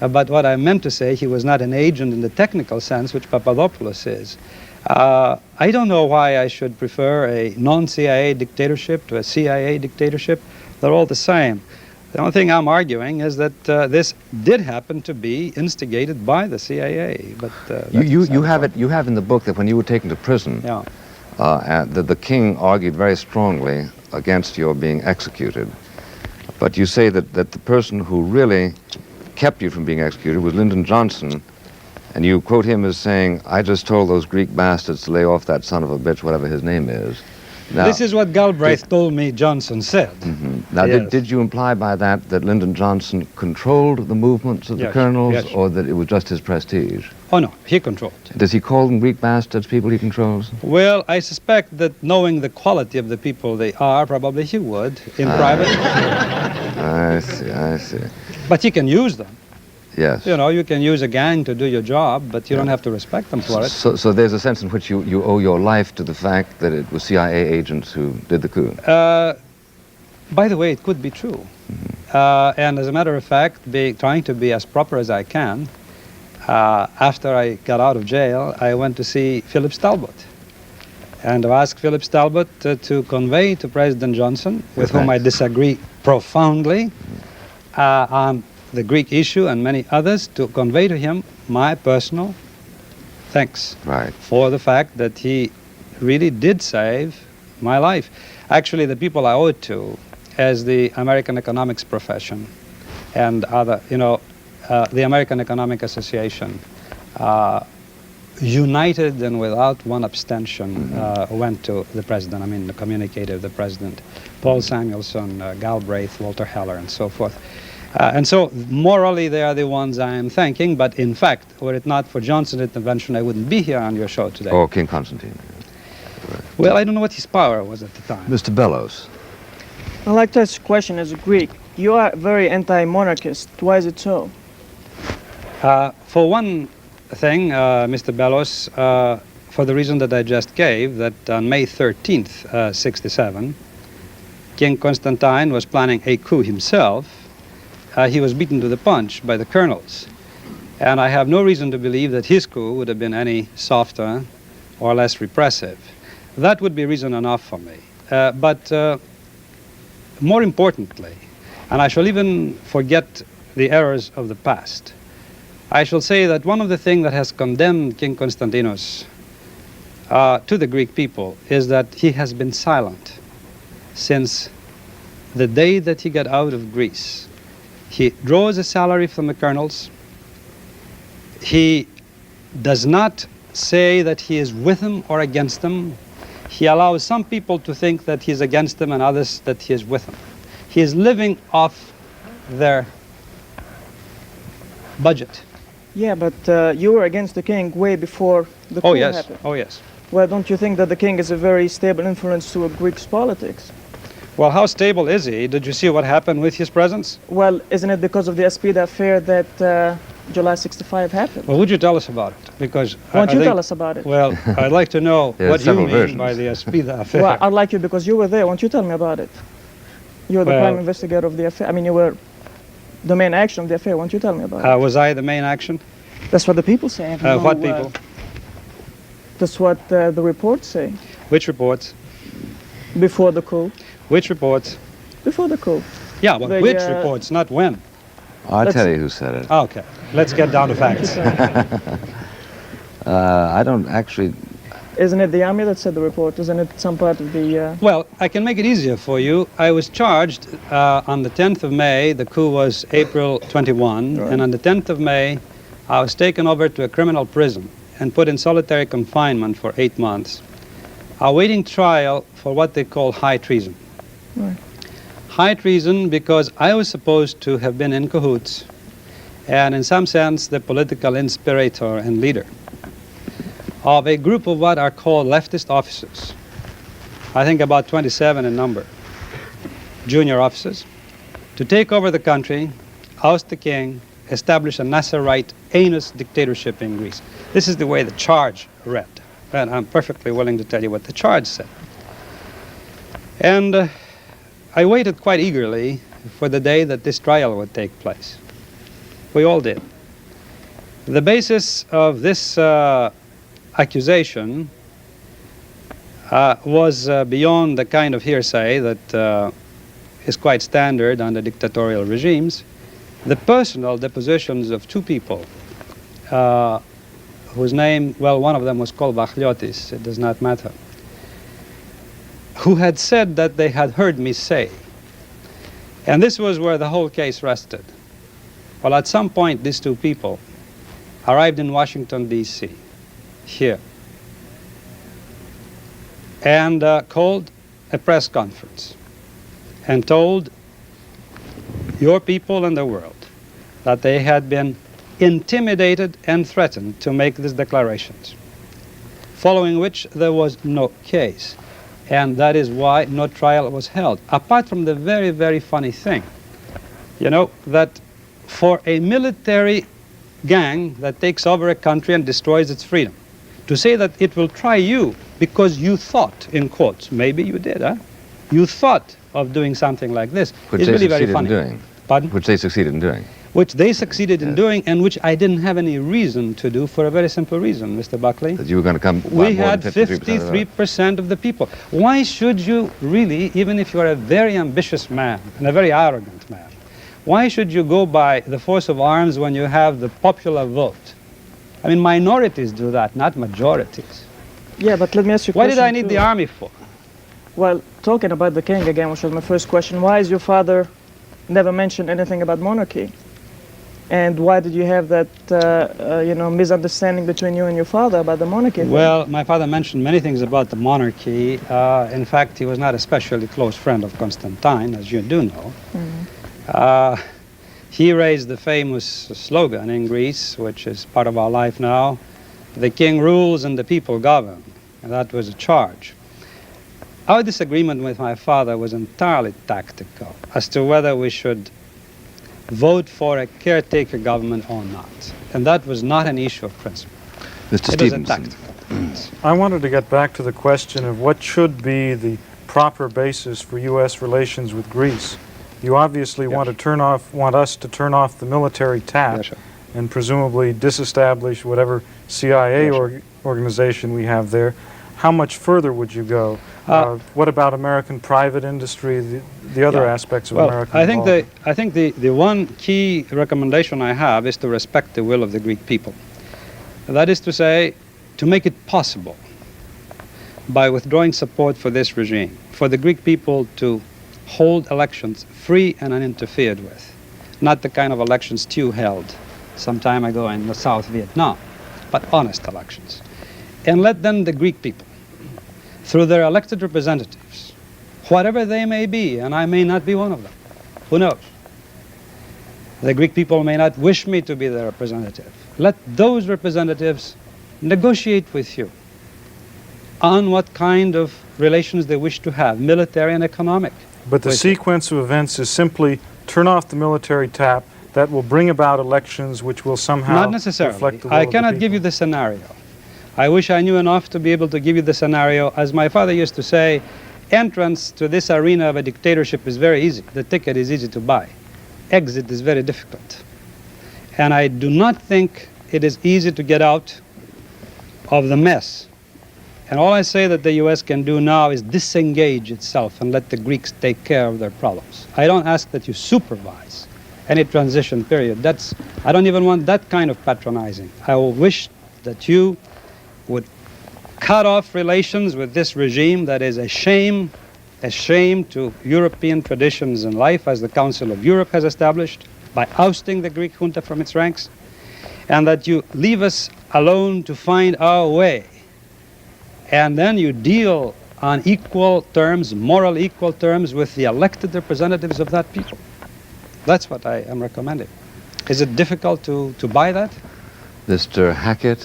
but what I meant to say, he was not an agent in the technical sense, which Papadopoulos is. I don't know why I should prefer a non-CIA dictatorship to a CIA dictatorship. They're all the same. The only thing I'm arguing is that this did happen to be instigated by the CIA. But you have in the book that when you were taken to prison, the king argued very strongly against your being executed. But you say that the person who really kept you from being executed was Lyndon Johnson, and you quote him as saying, "I just told those Greek bastards to lay off that son of a bitch, whatever his name is." Now, this is what Galbraith told me Johnson said. Now, yes. did you imply by that Lyndon Johnson controlled the movements of the colonels, or that it was just his prestige? Oh, no, he controlled. Does he call them Greek bastards, people he controls? Well, I suspect that knowing the quality of the people they are, probably he would, in private. I see. But he can use them. Yes. You know, you can use a gang to do your job, but you don't have to respect them for it. So there's a sense in which you owe your life to the fact that it was CIA agents who did the coup. By the way, it could be true. And as a matter of fact, trying to be as proper as I can, after I got out of jail, I went to see Philip Talbot. And I asked Philip Talbot to convey to President Johnson, with whom I disagree profoundly, on the Greek issue and many others, to convey to him my personal thanks Right. for the fact that he really did save my life. Actually, the people I owe it to, as the American economics profession and other, the American Economic Association, united and without one abstention, went to the president. I mean, communicated the president, Paul Samuelson, Galbraith, Walter Heller, and so forth. And so morally they are the ones I am thanking, but in fact, were it not for Johnson's intervention, I wouldn't be here on your show today. Or King Constantine. Well, I don't know what his power was at the time. Mr. Bellows. I'd like to ask a question as a Greek. You are very anti-monarchist. Why is it so? For one thing, Mr. Bellows, for the reason that I just gave, that on May 13th, 67, King Constantine was planning a coup himself. He was beaten to the punch by the colonels. And I have no reason to believe that his coup would have been any softer or less repressive. That would be reason enough for me. But more importantly, and I shall even forget the errors of the past, I shall say that one of the things that has condemned King Constantinos to the Greek people is that he has been silent since the day that he got out of Greece. He draws a salary from the colonels. He does not say that he is with them or against them. He allows some people to think that he's against them and others that he is with them. He is living off their budget. Yeah, but you were against the king way before the coup happened. Oh, yes. Well, don't you think that the king is a very stable influence to Greek politics? Well, how stable is he? Did you see what happened with his presence? Well, isn't it because of the Aspida affair that July 65 happened? Well, would you tell us about it? Because Why don't you tell us about it? Well, I'd like to know There are what you several mean versions. by the Aspida affair. Well, I'd like you because you were there. Why don't you tell me about it? You were the Well- prime investigator of the affair. I mean, you were the main action of the affair. Why don't you tell me about it? Was I the main action? That's what the people say. I don't What know, people? That's what the reports say. Which reports? Before the coup. Which reports? Before the coup. Yeah, but They, which reports, not when. I'll Let's- tell you who said it. Okay, let's get down to facts. I don't actually... Isn't it the army that said the report? Isn't it some part of the... Well, I can make it easier for you. I was charged on the 10th of May. The coup was April 21. Right. And on the 10th of May, I was taken over to a criminal prison and put in solitary confinement for 8 months, awaiting trial for what they call high treason. Right. High treason because I was supposed to have been in cahoots and in some sense the political inspirator and leader of a group of what are called leftist officers. I think about 27 in number, junior officers, to take over the country, oust the king, establish a Nasserite heinous dictatorship in Greece. This is the way the charge read, and I'm perfectly willing to tell you what the charge said. And I waited quite eagerly for the day that this trial would take place. We all did. The basis of this accusation was beyond the kind of hearsay that is quite standard under dictatorial regimes. The personal depositions of two people whose name, well, one of them was called Vachliotis, it does not matter, who had said that they had heard me say. And this was where the whole case rested. Well, at some point, these two people arrived in Washington, D.C., here, and called a press conference and told your people and the world that they had been intimidated and threatened to make these declarations, following which there was no case. And that is why no trial was held. Apart from the very, very funny thing, you know, that for a military gang that takes over a country and destroys its freedom, to say that it will try you because you thought, in quotes, maybe you did, huh? You thought of doing something like this, Which is they really very succeeded funny. in doing. Pardon? Which they succeeded in doing. Which they succeeded in doing, and which I didn't have any reason to do for a very simple reason, Mr. Buckley. That you were going to come... We more had than 53% of the vote. 53% of the people. Why should you really, even if you are a very ambitious man and a very arrogant man, why should you go by the force of arms when you have the popular vote? I mean, minorities do that, not majorities. Yeah, but let me ask you a Why question. did I need too. the army for? Well, talking about the king again, which was my first question, why is your father never mentioned anything about monarchy? And why did you have that, misunderstanding between you and your father about the monarchy thing? Well, my father mentioned many things about the monarchy. In fact, he was not a especially close friend of Constantine, as you do know. He raised the famous slogan in Greece, which is part of our life now, "The king rules and the people govern." And that was a charge. Our disagreement with my father was entirely tactical as to whether we should vote for a caretaker government or not. And that was not an issue of principle. Mr. It was a Stevenson. tactical. I wanted to get back to the question of what should be the proper basis for U.S. relations with Greece. You obviously want us to turn off the military tap Yes, sir. and presumably disestablish whatever CIA Yes, sir. organization we have there. How much further would you go? What about American private industry, the other Yeah. aspects of Well, American I think involvement? the one key recommendation I have is to respect the will of the Greek people. That is to say, to make it possible by withdrawing support for this regime, for the Greek people to hold elections free and uninterfered with, not the kind of elections Tew held some time ago in the South Vietnam, but honest elections. And let then the Greek people, through their elected representatives, whatever they may be, and I may not be one of them, who knows? The Greek people may not wish me to be their representative. Let those representatives negotiate with you on what kind of relations they wish to have, military and economic. But the with you. sequence of events is simply turn off the military tap. That will bring about elections which will somehow Not necessarily. reflect the will I of the cannot give you people. the scenario. I wish I knew enough to be able to give you the scenario. As my father used to say, entrance to this arena of a dictatorship is very easy. The ticket is easy to buy. Exit is very difficult. And I do not think it is easy to get out of the mess. And all I say that the U.S. can do now is disengage itself and let the Greeks take care of their problems. I don't ask that you supervise any transition period. I don't even want that kind of patronizing. I will wish that you would cut off relations with this regime that is a shame to European traditions and life, as the Council of Europe has established, by ousting the Greek junta from its ranks, and that you leave us alone to find our way. And then you deal on equal terms, moral equal terms, with the elected representatives of that people. That's what I am recommending. Is it difficult to buy that? Mr. Hackett.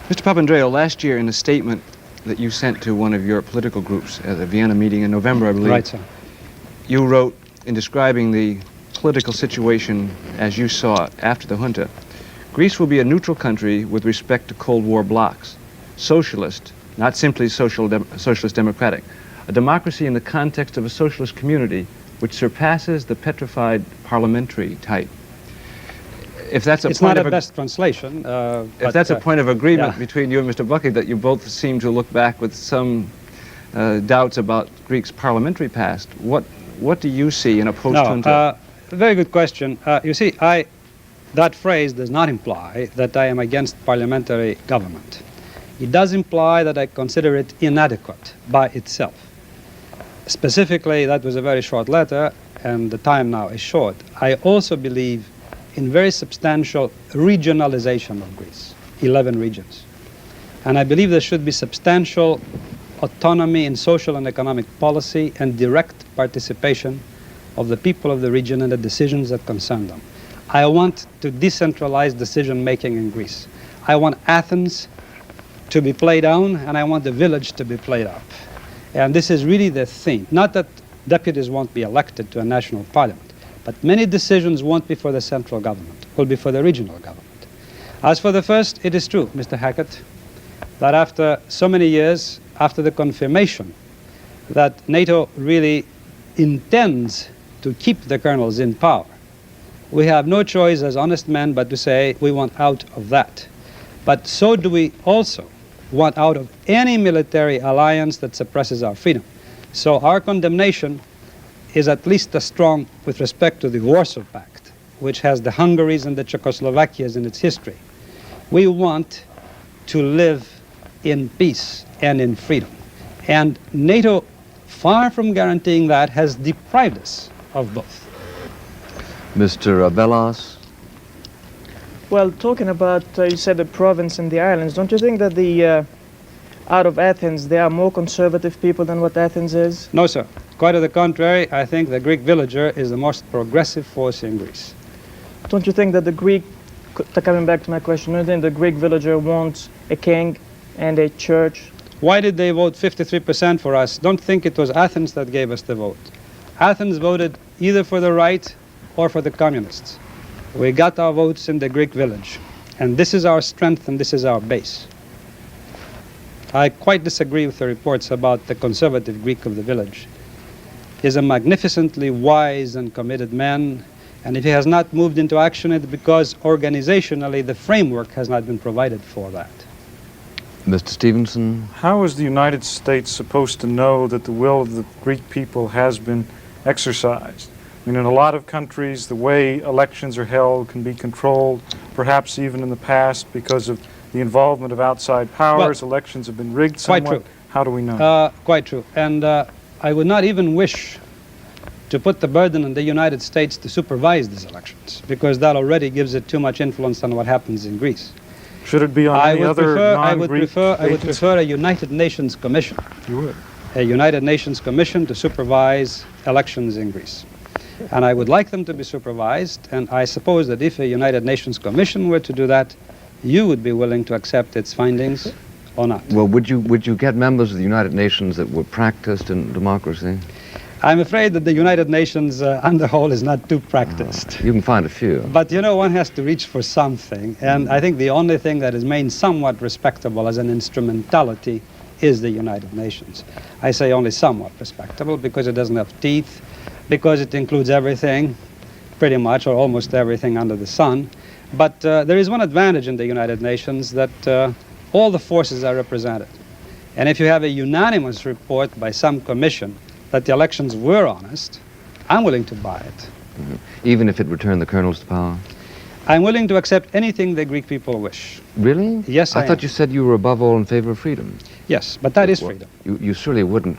Mr. Papandreou, last year in a statement that you sent to one of your political groups at the Vienna meeting in November, I believe, Right, sir. you wrote, in describing the political situation as you saw it after the junta, Greece will be a neutral country with respect to Cold War blocs, socialist, not simply socialist democratic, a democracy in the context of a socialist community which surpasses the petrified parliamentary type. If that's a It's point not of a best translation. if that's a point of agreement yeah. between you and Mr. Buckley, that you both seem to look back with some doubts about Greece's parliamentary past, what do you see in a post-junta? Very good question. You see, that phrase does not imply that I am against parliamentary government. It does imply that I consider it inadequate by itself. Specifically, that was a very short letter, and the time now is short. I also believe in very substantial regionalization of Greece, 11 regions. And I believe there should be substantial autonomy in social and economic policy and direct participation of the people of the region in the decisions that concern them. I want to decentralize decision-making in Greece. I want Athens to be played down, and I want the village to be played up. And this is really the theme. Not that deputies won't be elected to a national parliament, but many decisions won't be for the central government, will be for the regional government. As for the first, it is true, Mr. Hackett, that after so many years, after the confirmation that NATO really intends to keep the colonels in power, we have no choice as honest men but to say we want out of that. But so do we also want out of any military alliance that suppresses our freedom. So our condemnation is at least as strong with respect to the Warsaw Pact, which has the Hungaries and the Czechoslovakias in its history, We want to live in peace and in freedom. And NATO, far from guaranteeing that, has deprived us of both. Mr. Bellas? Well, talking about, you said the province and the islands, don't you think that out of Athens, there are more conservative people than what Athens is? No, sir. Quite to the contrary, I think the Greek villager is the most progressive force in Greece. Don't you think that coming back to my question, don't you think the Greek villager wants a king and a church? Why did they vote 53% for us? Don't think it was Athens that gave us the vote. Athens voted either for the right or for the communists. We got our votes in the Greek village. And this is our strength and this is our base. I quite disagree with the reports about the conservative Greek of the village. He's a magnificently wise and committed man, and if he has not moved into action, it's because organizationally the framework has not been provided for that. Mr. Stevenson? How is the United States supposed to know that the will of the Greek people has been exercised? I mean, in a lot of countries, the way elections are held can be controlled, perhaps even in the past, because of the involvement of outside powers. Well, elections have been rigged somewhat. quite true. How do we know? Quite true. And I would not even wish to put the burden on the United States to supervise these elections, because that already gives it too much influence on what happens in Greece. Should it be on any other non-Greek I would prefer a United Nations Commission. You would? A United Nations Commission to supervise elections in Greece. And I would like them to be supervised, and I suppose that if a United Nations Commission were to do that, you would be willing to accept its findings or not. Well, would you get members of the United Nations that were practiced in democracy? I'm afraid that the United Nations on the whole is not too practiced. You can find a few. But you know, one has to reach for something, and I think the only thing that is made somewhat respectable as an instrumentality is the United Nations. I say only somewhat respectable because it doesn't have teeth, because it includes everything, pretty much, or almost everything under the sun. But there is one advantage in the United Nations, that all the forces are represented. And if you have a unanimous report by some commission that the elections were honest, I'm willing to buy it. Mm-hmm. Even if it returned the colonels to power? I'm willing to accept anything the Greek people wish. Really? Yes, I thought am. you said you were above all in favor of freedom. Yes, but that is freedom. You surely wouldn't.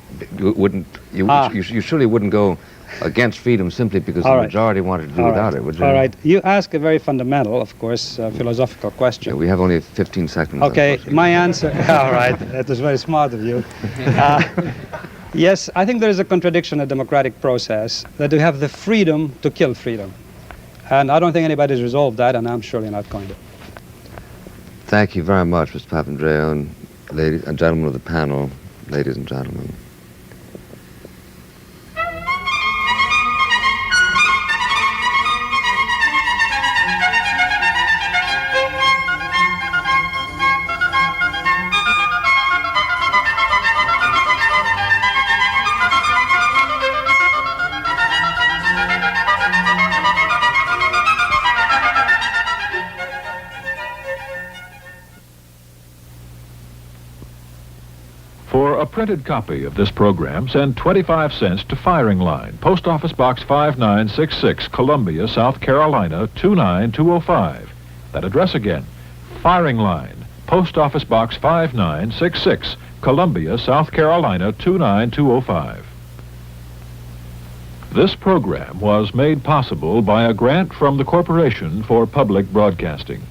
You surely wouldn't go against freedom simply because the majority wanted to do without it, would you? All right. You ask a very fundamental, of course, philosophical question. Yeah, we have only 15 seconds. Okay, my answer. All right, that was very smart of you. Yes, I think there is a contradiction in the democratic process, that we have the freedom to kill freedom. And I don't think anybody's resolved that, and I'm surely not going to. Thank you very much, Mr. Papandreou, and ladies and gentlemen of the panel, ladies and gentlemen. For a printed copy of this program, send 25 cents to Firing Line, Post Office Box 5966, Columbia, South Carolina 29205. That address again, Firing Line, Post Office Box 5966, Columbia, South Carolina 29205. This program was made possible by a grant from the Corporation for Public Broadcasting.